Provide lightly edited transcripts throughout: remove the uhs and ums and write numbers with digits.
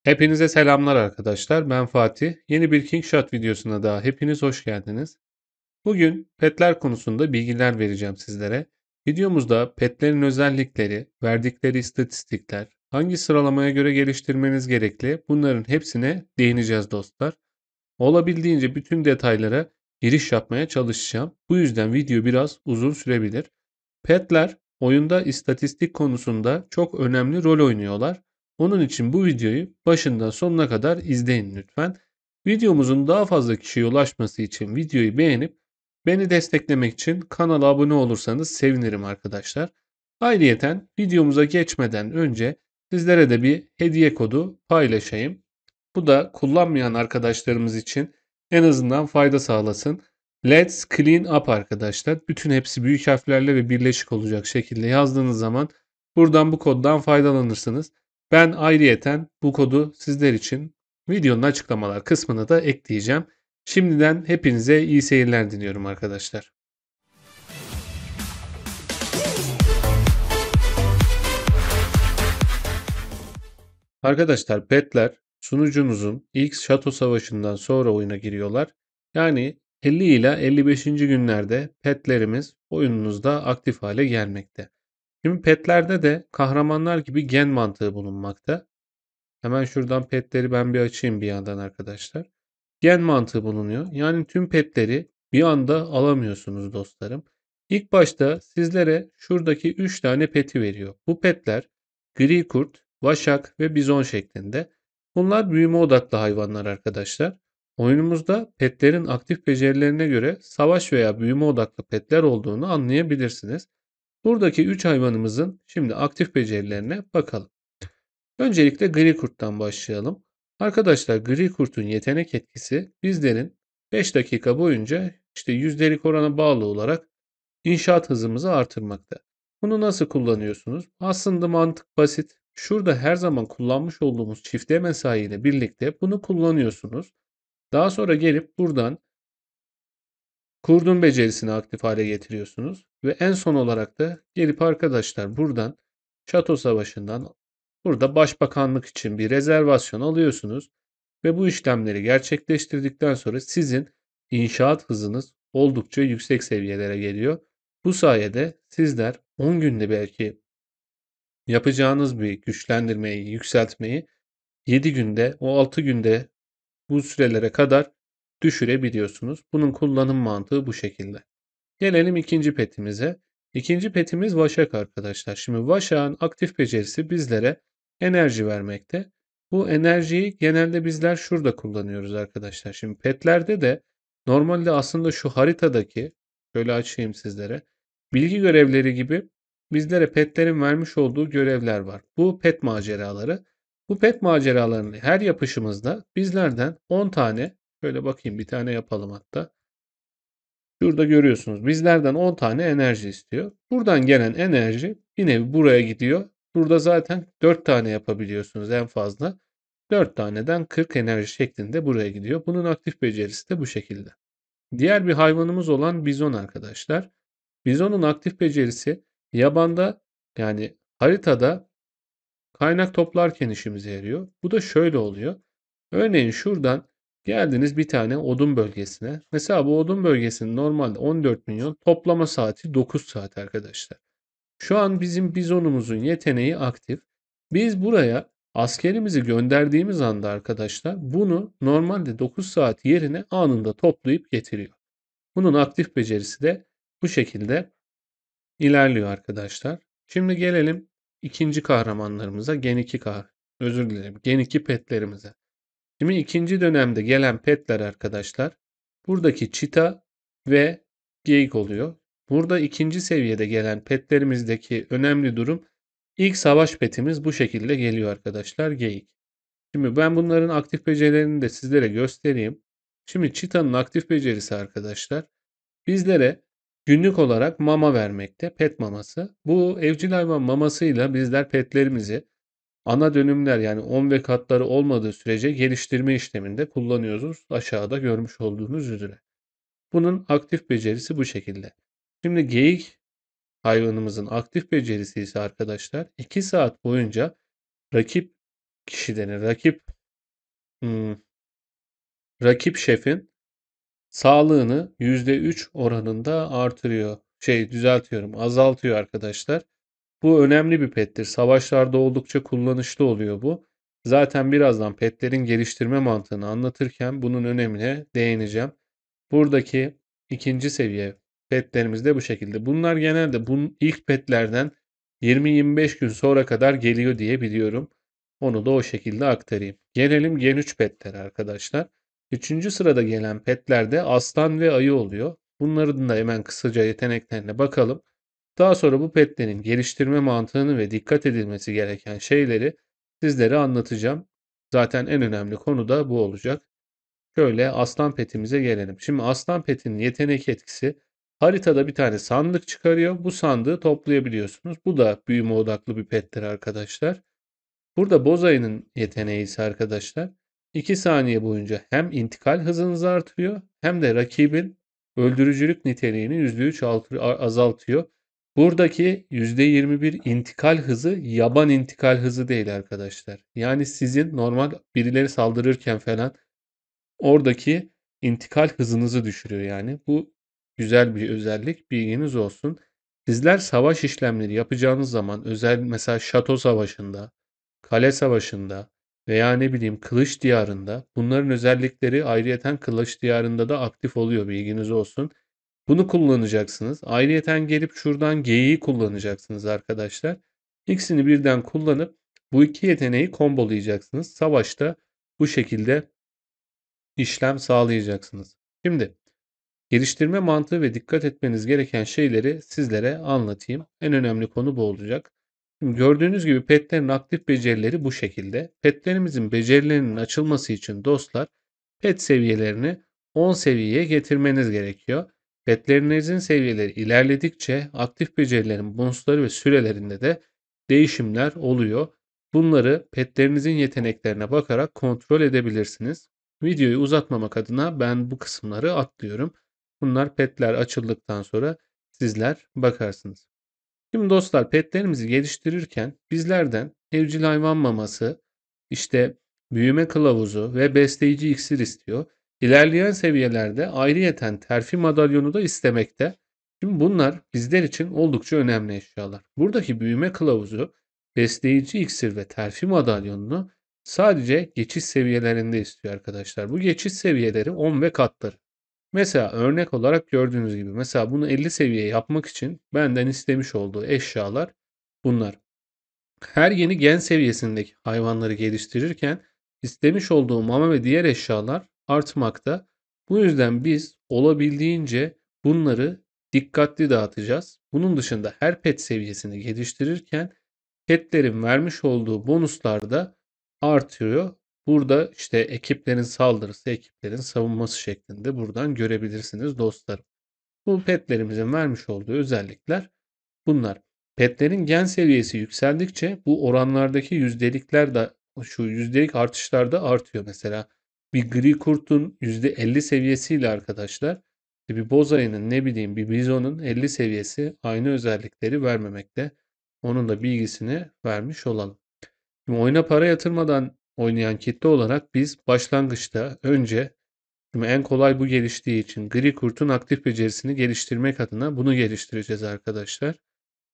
Hepinize selamlar arkadaşlar. Ben Fatih. Yeni bir King Shot videosuna daha hepiniz hoş geldiniz. Bugün petler konusunda bilgiler vereceğim sizlere. Videomuzda petlerin özellikleri, verdikleri istatistikler, hangi sıralamaya göre geliştirmeniz gerekli bunların hepsine değineceğiz dostlar. Olabildiğince bütün detaylara giriş yapmaya çalışacağım. Bu yüzden video biraz uzun sürebilir. Petler oyunda istatistik konusunda çok önemli rol oynuyorlar. Onun için bu videoyu başından sonuna kadar izleyin lütfen. Videomuzun daha fazla kişiye ulaşması için videoyu beğenip beni desteklemek için kanala abone olursanız sevinirim arkadaşlar. Ayrıyeten videomuza geçmeden önce sizlere de bir hediye kodu paylaşayım. Bu da kullanmayan arkadaşlarımız için en azından fayda sağlasın. Let's Clean Up arkadaşlar. Bütün hepsi büyük harflerle ve birleşik olacak şekilde yazdığınız zaman buradan bu koddan faydalanırsınız. Ben ayrıyeten bu kodu sizler için videonun açıklamalar kısmına da ekleyeceğim. Şimdiden hepinize iyi seyirler diliyorum arkadaşlar. Arkadaşlar petler sunucumuzun ilk şato savaşından sonra oyuna giriyorlar. Yani 50 ile 55. günlerde petlerimiz oyununuzda aktif hale gelmekte. Şimdi petlerde de kahramanlar gibi gen mantığı bulunmakta. Hemen şuradan petleri ben bir açayım bir yandan arkadaşlar. Gen mantığı bulunuyor. Yani tüm petleri bir anda alamıyorsunuz dostlarım. İlk başta sizlere şuradaki 3 tane peti veriyor. Bu petler gri kurt, vaşak ve bizon şeklinde. Bunlar büyüme odaklı hayvanlar arkadaşlar. Oyunumuzda petlerin aktif becerilerine göre savaş veya büyüme odaklı petler olduğunu anlayabilirsiniz. Buradaki 3 hayvanımızın şimdi aktif becerilerine bakalım. Öncelikle gri kurttan başlayalım. Arkadaşlar gri kurtun yetenek etkisi bizlerin 5 dakika boyunca işte yüzdelik orana bağlı olarak inşaat hızımızı artırmakta. Bunu nasıl kullanıyorsunuz? Aslında mantık basit. Şurada her zaman kullanmış olduğumuz çifte mesai ile birlikte bunu kullanıyorsunuz. Daha sonra gelip buradan kurdun becerisini aktif hale getiriyorsunuz. Ve en son olarak da gelip arkadaşlar buradan Şato Savaşı'ndan burada başbakanlık için bir rezervasyon alıyorsunuz. Ve bu işlemleri gerçekleştirdikten sonra sizin inşaat hızınız oldukça yüksek seviyelere geliyor. Bu sayede sizler 10 günde belki yapacağınız bir güçlendirmeyi, yükseltmeyi 7 günde, o 6 günde bu sürelere kadar düşürebiliyorsunuz. Bunun kullanım mantığı bu şekilde. Gelelim ikinci petimize. İkinci petimiz Vaşak arkadaşlar. Şimdi Vaşak'ın aktif becerisi bizlere enerji vermekte. Bu enerjiyi genelde bizler şurada kullanıyoruz arkadaşlar. Şimdi petlerde de normalde aslında şu haritadaki şöyle açayım sizlere. Bilgi görevleri gibi bizlere petlerin vermiş olduğu görevler var. Bu pet maceraları. Bu pet maceralarını her yapışımızda bizlerden 10 tane şöyle bakayım bir tane yapalım hatta. Şurada görüyorsunuz bizlerden 10 tane enerji istiyor. Buradan gelen enerji bir nevi buraya gidiyor. Burada zaten 4 tane yapabiliyorsunuz en fazla. 4 taneden 40 enerji şeklinde buraya gidiyor. Bunun aktif becerisi de bu şekilde. Diğer bir hayvanımız olan bizon arkadaşlar. Bizonun aktif becerisi yabanda yani haritada kaynak toplarken işimize yarıyor. Bu da şöyle oluyor. Örneğin şuradan geldiniz bir tane odun bölgesine. Mesela bu odun bölgesinin normalde 14 milyon toplama saati 9 saat arkadaşlar. Şu an bizim bizonumuzun yeteneği aktif. Biz buraya askerimizi gönderdiğimiz anda arkadaşlar bunu normalde 9 saat yerine anında toplayıp getiriyor. Bunun aktif becerisi de bu şekilde ilerliyor arkadaşlar. Şimdi gelelim ikinci kahramanlarımıza Gen 2 özür dilerim Gen 2 petlerimize. Şimdi ikinci dönemde gelen petler arkadaşlar buradaki çita ve geyik oluyor. Burada ikinci seviyede gelen petlerimizdeki önemli durum ilk savaş petimiz bu şekilde geliyor arkadaşlar geyik. Şimdi ben bunların aktif becerilerini de sizlere göstereyim. Şimdi çitanın aktif becerisi arkadaşlar bizlere günlük olarak mama vermekte, pet maması. Bu evcil hayvan mamasıyla bizler petlerimizi ana dönümler yani 10 ve katları olmadığı sürece geliştirme işleminde kullanıyoruz. Aşağıda görmüş olduğunuz üzere. Bunun aktif becerisi bu şekilde. Şimdi geyik hayvanımızın aktif becerisi ise arkadaşlar 2 saat boyunca rakip kişilerin, hmm, rakip şefin sağlığını %3 oranında artırıyor. Düzeltiyorum, azaltıyor arkadaşlar. Bu önemli bir pettir. Savaşlarda oldukça kullanışlı oluyor bu. Zaten birazdan petlerin geliştirme mantığını anlatırken bunun önemine değineceğim. Buradaki ikinci seviye petlerimiz de bu şekilde. Bunlar genelde bunun ilk petlerden 20-25 gün sonra kadar geliyor diye biliyorum. Onu da o şekilde aktarayım. Gelelim Gen 3 petlere arkadaşlar. Üçüncü sırada gelen petlerde aslan ve ayı oluyor. Bunların da hemen kısaca yeteneklerine bakalım. Daha sonra bu petlerin geliştirme mantığını ve dikkat edilmesi gereken şeyleri sizlere anlatacağım. Zaten en önemli konu da bu olacak. Şöyle aslan petimize gelelim. Şimdi aslan petinin yetenek etkisi haritada bir tane sandık çıkarıyor. Bu sandığı toplayabiliyorsunuz. Bu da büyüme odaklı bir pettir arkadaşlar. Burada Bozayı'nın yeteneği ise arkadaşlar 2 saniye boyunca hem intikal hızınızı artırıyor hem de rakibin öldürücülük niteliğini %3 azaltıyor. Buradaki %21 intikal hızı yaban intikal hızı değil arkadaşlar. Yani sizin normal birileri saldırırken falan oradaki intikal hızınızı düşürüyor yani. Bu güzel bir özellik, bilginiz olsun. Sizler savaş işlemleri yapacağınız zaman özel mesela şato savaşında, kale savaşında veya ne bileyim kılıç diyarında bunların özellikleri ayrıyeten kılıç diyarında da aktif oluyor, bilginiz olsun. Bunu kullanacaksınız. Ayrıyeten gelip şuradan G'yi kullanacaksınız arkadaşlar. İkisini birden kullanıp bu iki yeteneği kombolayacaksınız. Savaşta bu şekilde işlem sağlayacaksınız. Şimdi geliştirme mantığı ve dikkat etmeniz gereken şeyleri sizlere anlatayım. En önemli konu bu olacak. Şimdi gördüğünüz gibi petlerin aktif becerileri bu şekilde. Petlerimizin becerilerinin açılması için dostlar pet seviyelerini 10 seviyeye getirmeniz gerekiyor. Petlerinizin seviyeleri ilerledikçe aktif becerilerin bonusları ve sürelerinde de değişimler oluyor. Bunları petlerinizin yeteneklerine bakarak kontrol edebilirsiniz. Videoyu uzatmamak adına ben bu kısımları atlıyorum. Bunlar petler açıldıktan sonra sizler bakarsınız. Şimdi dostlar petlerimizi geliştirirken bizlerden evcil hayvan maması, işte büyüme kılavuzu ve besleyici iksir istiyor. İlerleyen seviyelerde ayrıyeten terfi madalyonu da istemekte. Şimdi bunlar bizler için oldukça önemli eşyalar. Buradaki büyüme kılavuzu, besleyici iksir ve terfi madalyonunu sadece geçiş seviyelerinde istiyor arkadaşlar. Bu geçiş seviyeleri 10 ve katları. Mesela örnek olarak gördüğünüz gibi mesela bunu 50 seviye yapmak için benden istemiş olduğu eşyalar bunlar. Her yeni gen seviyesindeki hayvanları geliştirirken istemiş olduğu mama ve diğer eşyalar artmakta. Bu yüzden biz olabildiğince bunları dikkatli dağıtacağız. Bunun dışında her pet seviyesini geliştirirken petlerin vermiş olduğu bonuslar da artıyor. Burada işte ekiplerin saldırısı, ekiplerin savunması şeklinde buradan görebilirsiniz dostlarım. Bu petlerimizin vermiş olduğu özellikler bunlar. Petlerin gen seviyesi yükseldikçe bu oranlardaki yüzdelikler de şu yüzdelik artışlar da artıyor. Mesela bir gri kurtun %50 seviyesiyle arkadaşlar bir bozayının ne bileyim bir bizonun 50 seviyesi aynı özellikleri vermemekte. Onun da bilgisini vermiş olalım. Şimdi oyuna para yatırmadan oynayan kitle olarak biz başlangıçta önce şimdi en kolay bu geliştiği için gri kurtun aktif becerisini geliştirmek adına bunu geliştireceğiz arkadaşlar.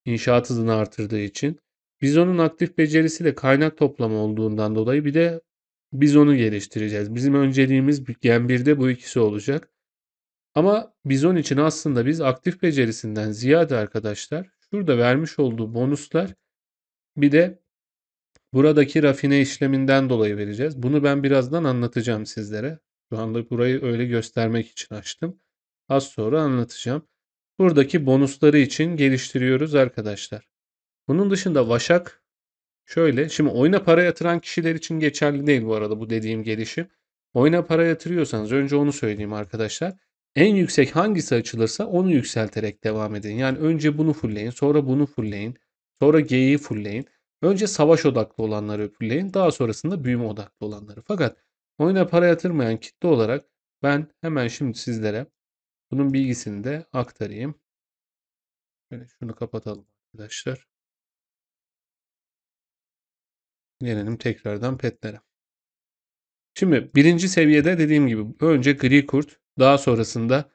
İnşaat hızını artırdığı için. Bizon'un aktif becerisi de kaynak toplama olduğundan dolayı bir de Bizon'u geliştireceğiz. Bizim önceliğimiz Gen 1'de bu ikisi olacak. Ama Bizon için aslında biz aktif becerisinden ziyade arkadaşlar şurada vermiş olduğu bonuslar bir de buradaki rafine işleminden dolayı vereceğiz. Bunu ben birazdan anlatacağım sizlere. Şu anda burayı öyle göstermek için açtım. Az sonra anlatacağım. Buradaki bonusları için geliştiriyoruz arkadaşlar. Bunun dışında Vaşak şöyle. Şimdi oyuna para yatıran kişiler için geçerli değil bu arada bu dediğim gelişim. Oyuna para yatırıyorsanız önce onu söyleyeyim arkadaşlar. En yüksek hangisi açılırsa onu yükselterek devam edin. Yani önce bunu fullleyin, sonra bunu fullleyin, sonra G'yi fullleyin. Önce savaş odaklı olanları fullleyin, daha sonrasında büyüme odaklı olanları. Fakat oyuna para yatırmayan kitle olarak ben hemen şimdi sizlere bunun bilgisini de aktarayım. Şöyle şunu kapatalım arkadaşlar. Gelelim tekrardan petlere. Şimdi birinci seviyede dediğim gibi önce gri kurt, daha sonrasında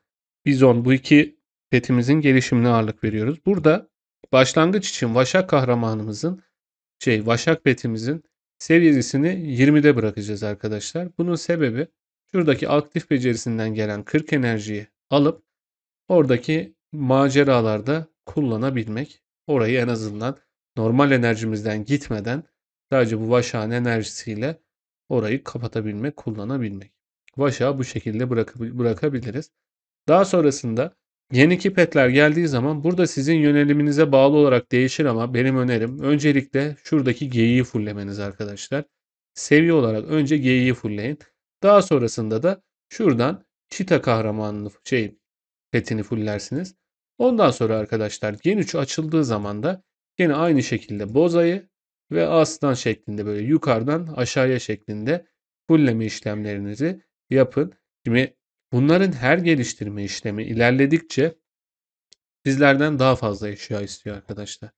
bizon, bu iki petimizin gelişimine ağırlık veriyoruz. Burada başlangıç için Vaşak kahramanımızın Vaşak petimizin seviyesini 20'de bırakacağız arkadaşlar. Bunun sebebi şuradaki aktif becerisinden gelen 40 enerjiyi alıp oradaki maceralarda kullanabilmek. Orayı en azından normal enerjimizden gitmeden sadece bu Vaşak'ın enerjisiyle orayı kapatabilmek, kullanabilmek. Vaşak'ı bu şekilde bırakabiliriz. Daha sonrasında yeni kipetler geldiği zaman burada sizin yöneliminize bağlı olarak değişir ama benim önerim öncelikle şuradaki G'yi fulllemeniz arkadaşlar. Seviye olarak önce G'yi fullleyin. Daha sonrasında da şuradan Çita kahramanını petini fulllersiniz. Ondan sonra arkadaşlar Gen 3 açıldığı zaman da yine aynı şekilde Boza'yı ve Aslan şeklinde böyle yukarıdan aşağıya şeklinde fullleme işlemlerinizi yapın. Şimdi bunların her geliştirme işlemi ilerledikçe sizlerden daha fazla eşya istiyor arkadaşlar.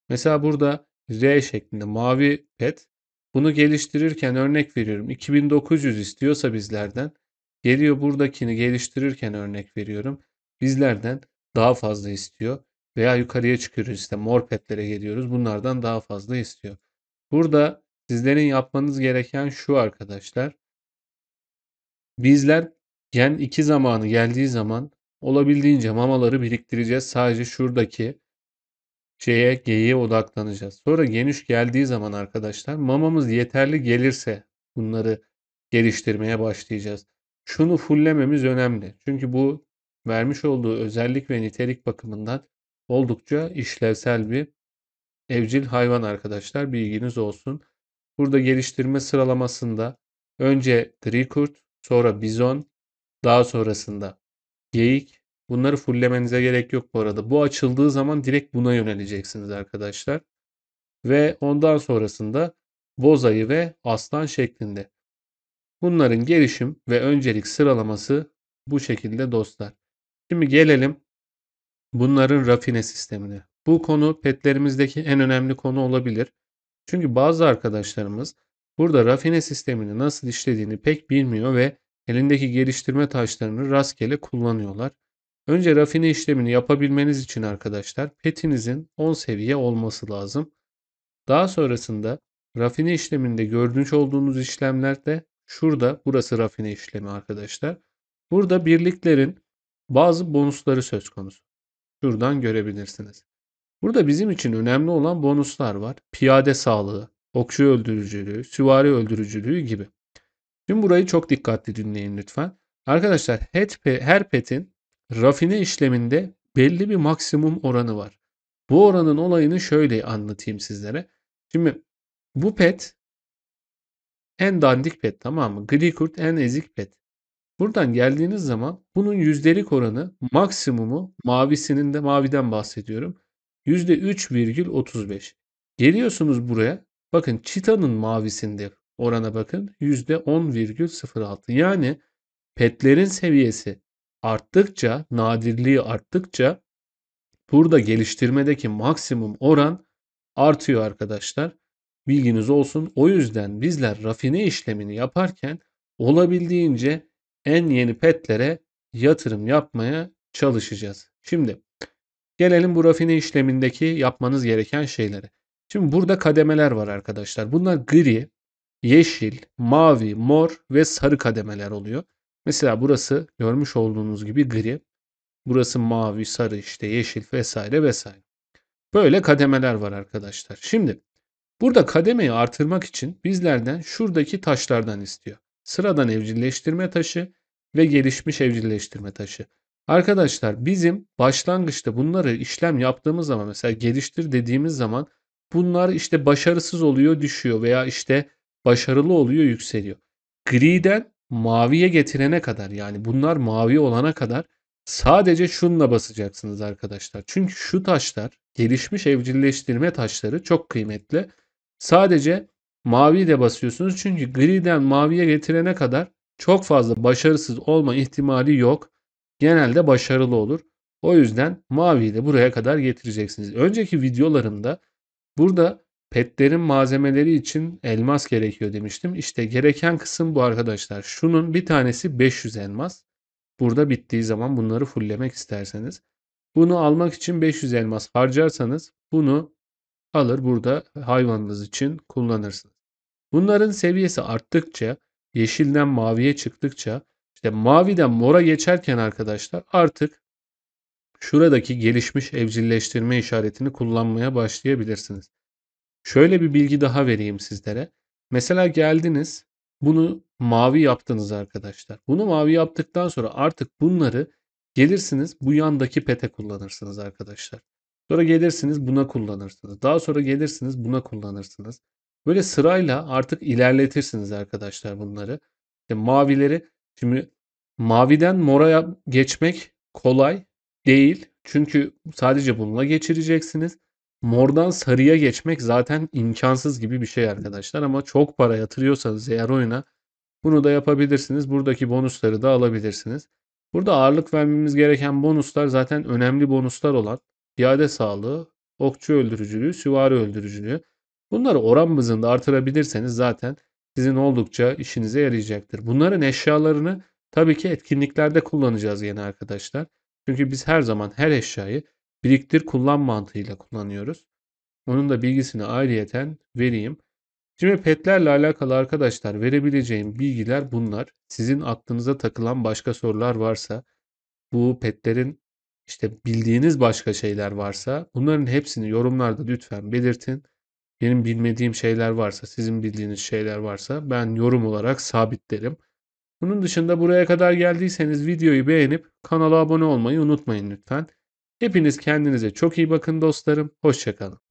Mesela burada R şeklinde mavi pet. Bunu geliştirirken örnek veriyorum 2900 istiyorsa bizlerden, geliyor buradakini geliştirirken örnek veriyorum bizlerden daha fazla istiyor. Veya yukarıya çıkıyoruz işte mor petlere geliyoruz, bunlardan daha fazla istiyor. Burada sizlerin yapmanız gereken şu arkadaşlar. Bizler Gen 2 zamanı geldiği zaman olabildiğince mamaları biriktireceğiz. Sadece şuradaki geyiğe odaklanacağız. Sonra Gen 3 geldiği zaman arkadaşlar mamamız yeterli gelirse bunları geliştirmeye başlayacağız. Şunu fullememiz önemli. Çünkü bu vermiş olduğu özellik ve nitelik bakımından oldukça işlevsel bir evcil hayvan arkadaşlar. Bilginiz olsun. Burada geliştirme sıralamasında önce gri kurt, sonra bizon, daha sonrasında geyik. Bunları fullemenize gerek yok bu arada. Bu açıldığı zaman direkt buna yöneleceksiniz arkadaşlar. Ve ondan sonrasında bozayı ve aslan şeklinde. Bunların gelişim ve öncelik sıralaması bu şekilde dostlar. Şimdi gelelim bunların rafine sistemine. Bu konu petlerimizdeki en önemli konu olabilir. Çünkü bazı arkadaşlarımız burada rafine sistemini nasıl işlediğini pek bilmiyor ve elindeki geliştirme taşlarını rastgele kullanıyorlar. Önce rafine işlemini yapabilmeniz için arkadaşlar petinizin 10 seviye olması lazım. Daha sonrasında rafine işleminde görmüş olduğunuz işlemlerde şurada, burası rafine işlemi arkadaşlar. Burada birliklerin bazı bonusları söz konusu. Şuradan görebilirsiniz. Burada bizim için önemli olan bonuslar var. Piyade sağlığı, okçu öldürücülüğü, süvari öldürücülüğü gibi. Şimdi burayı çok dikkatli dinleyin lütfen. Arkadaşlar her petin rafine işleminde belli bir maksimum oranı var. Bu oranın olayını şöyle anlatayım sizlere. Şimdi bu pet en dandik pet, tamam mı? Gri kurt en ezik pet. Buradan geldiğiniz zaman bunun yüzdelik oranı maksimumu, mavisinin de, maviden bahsediyorum, %3,35. Geliyorsunuz buraya. Bakın Cheetah'nın mavisinde orana bakın, %10,06. Yani petlerin seviyesi arttıkça, nadirliği arttıkça burada geliştirmedeki maksimum oran artıyor arkadaşlar. Bilginiz olsun. O yüzden bizler rafine işlemini yaparken olabildiğince en yeni petlere yatırım yapmaya çalışacağız. Şimdi gelelim bu rafine işlemindeki yapmanız gereken şeylere. Şimdi burada kademeler var arkadaşlar. Bunlar gri, yeşil, mavi, mor ve sarı kademeler oluyor. Mesela burası görmüş olduğunuz gibi gri. Burası mavi, sarı, işte yeşil vesaire vesaire. Böyle kademeler var arkadaşlar. Şimdi burada kademeyi artırmak için bizlerden şuradaki taşlardan istiyor. Sıradan evcilleştirme taşı ve gelişmiş evcilleştirme taşı. Arkadaşlar bizim başlangıçta bunları işlem yaptığımız zaman, mesela geliştir dediğimiz zaman, bunlar işte başarısız oluyor, düşüyor veya işte başarılı oluyor, yükseliyor. Griden maviye getirene kadar, yani bunlar mavi olana kadar sadece şunla basacaksınız arkadaşlar. Çünkü şu taşlar, gelişmiş evcilleştirme taşları çok kıymetli. Sadece maviyi de basıyorsunuz. Çünkü griden maviye getirene kadar çok fazla başarısız olma ihtimali yok. Genelde başarılı olur. O yüzden maviyi de buraya kadar getireceksiniz. Önceki videolarımda burada petlerin malzemeleri için elmas gerekiyor demiştim. İşte gereken kısım bu arkadaşlar. Şunun bir tanesi 500 elmas. Burada bittiği zaman bunları fulllemek isterseniz. Bunu almak için 500 elmas harcarsanız bunu alır burada hayvanınız için kullanırsınız. Bunların seviyesi arttıkça, yeşilden maviye çıktıkça, işte maviden mora geçerken arkadaşlar artık şuradaki gelişmiş evcilleştirme işaretini kullanmaya başlayabilirsiniz. Şöyle bir bilgi daha vereyim sizlere. Mesela geldiniz, bunu mavi yaptınız arkadaşlar. Bunu mavi yaptıktan sonra artık bunları gelirsiniz bu yandaki pete kullanırsınız arkadaşlar. Sonra gelirsiniz buna kullanırsınız. Daha sonra gelirsiniz buna kullanırsınız. Böyle sırayla artık ilerletirsiniz arkadaşlar bunları. İşte mavileri şimdi maviden mora geçmek kolay değil. Çünkü sadece bununla geçireceksiniz. Mordan sarıya geçmek zaten imkansız gibi bir şey arkadaşlar ama çok para yatırıyorsanız eğer oyuna bunu da yapabilirsiniz. Buradaki bonusları da alabilirsiniz. Burada ağırlık vermemiz gereken bonuslar zaten önemli bonuslar olan piyade sağlığı, okçu öldürücülüğü, süvari öldürücülüğü. Bunları oran bazında artırabilirseniz zaten sizin oldukça işinize yarayacaktır. Bunların eşyalarını tabii ki etkinliklerde kullanacağız yine arkadaşlar. Çünkü biz her zaman her eşyayı biriktir kullan mantığıyla kullanıyoruz. Onun da bilgisini ayrıyeten vereyim. Şimdi petlerle alakalı arkadaşlar verebileceğim bilgiler bunlar. Sizin aklınıza takılan başka sorular varsa, bu petlerin işte bildiğiniz başka şeyler varsa bunların hepsini yorumlarda lütfen belirtin. Benim bilmediğim şeyler varsa, sizin bildiğiniz şeyler varsa ben yorum olarak sabitlerim. Bunun dışında buraya kadar geldiyseniz videoyu beğenip kanala abone olmayı unutmayın lütfen. Hepiniz kendinize çok iyi bakın dostlarım. Hoşça kalın.